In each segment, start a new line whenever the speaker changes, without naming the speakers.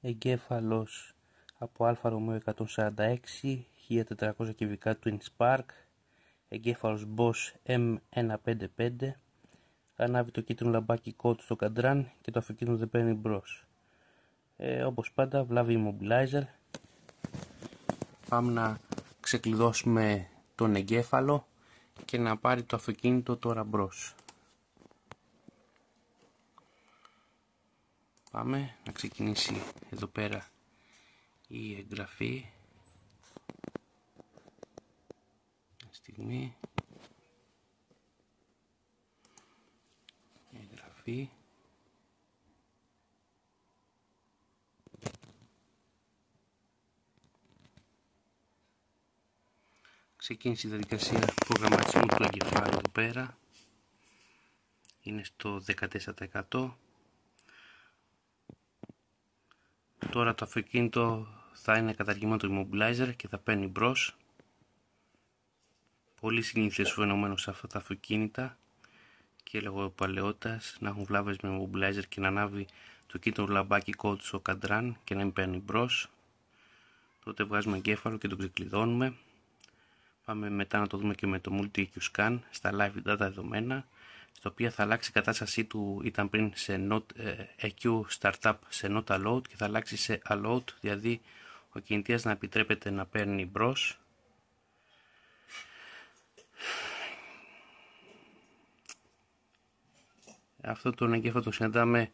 εγκέφαλος από Αλφα Ρωμαίο 146 1400 κυβικά Twin Spark, εγκέφαλος Bosch M155, ανάβει το κίτρινο λαμπάκι κότ στο καντράν και το αυτοκίνητο δεν παίρνει μπρος. Όπως πάντα βλάβει immobilizer. Πάμε να ξεκλειδώσουμε τον εγκέφαλο και να πάρει το αυτοκίνητο τώρα μπρος. Πάμε να ξεκινήσει εδώ πέρα η εγγραφή. Μια στιγμή. Εγγραφή. Ξεκίνησε η διαδικασία προγραμματισμού του εγκεφάλου εδώ πέρα. Είναι στο 14%. Τώρα το αυτοκίνητο θα είναι καταργημένο το immobilizer και θα παίρνει μπρος. Πολύ συνήθες φαινόμενο σε αυτά τα αυτοκίνητα και λόγω παλαιότητας να έχουν βλάβες με immobilizer και να ανάβει το κίτρινο λαμπάκι κόντ στο καντράν και να μην παίρνει μπρος. Τότε βγάζουμε εγκέφαλο και το ξεκλειδώνουμε. Πάμε μετά να το δούμε και με το Multi-EQ Scan στα live data δεδομένα, στο οποίο θα αλλάξει η κατάστασή του, ήταν πριν σε EQ Startup σε Not Allowed και θα αλλάξει σε Allowed, δηλαδή ο κινητήρας να επιτρέπεται να παίρνει μπρος. Αυτό το εγκέφαλο το συναντάμε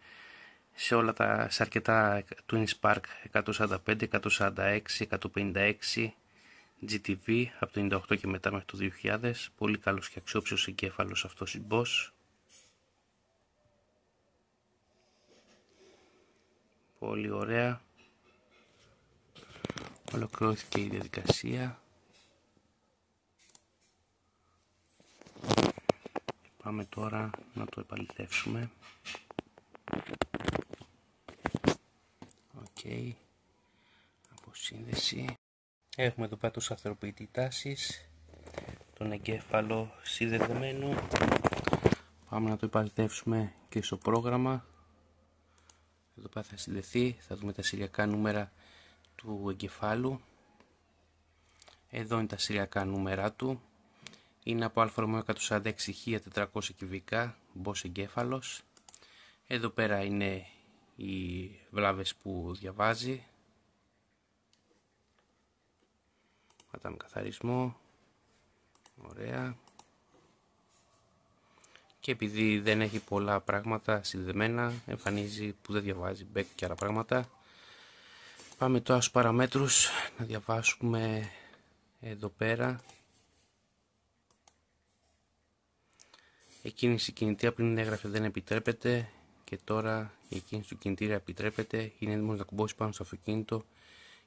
σε αρκετά Twin Spark 145, 146, 156, GTV από το 98 και μετά μέχρι το 2000. Πολύ καλός και αξιόπιστος εγκέφαλος αυτός η Bosch. Πολύ ωραία. Ολοκληρώθηκε η διαδικασία. Πάμε τώρα να το επαληθεύσουμε. Ok. Αποσύνδεση. Έχουμε εδώ πέρα το σταθεροποιητή τάσης, τον εγκέφαλο συνδεδεμένο. Πάμε να το επαληθεύσουμε και στο πρόγραμμα. Εδώ πέρα θα συνδεθεί, θα δούμε τα σηριακά νούμερα του εγκεφάλου. Εδώ είναι τα σηριακά νούμερα του. Είναι από Αλφα Ρωμαίο 146 1400 κυβικά, Bosch εγκέφαλος. Εδώ πέρα είναι οι βλάβες που διαβάζει. Πατάμε καθαρισμό. Ωραία. Και επειδή δεν έχει πολλά πράγματα συνδεμένα, εμφανίζει που δεν διαβάζει back και άλλα πράγματα. Πάμε τώρα στους παραμέτρους να διαβάσουμε εδώ πέρα. Εκκίνηση κινητήρα πριν έγραφε δεν επιτρέπεται και τώρα η εκκίνηση του κινητήρα επιτρέπεται. Είναι έτοιμος να κουμπώσει πάνω στο αυτοκίνητο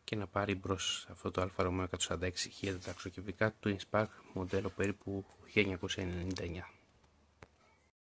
και να πάρει μπρος αυτό το Αλφα Ρωμαίο 146 1400 κυβικά Twin Spark μοντέλο περίπου 1999.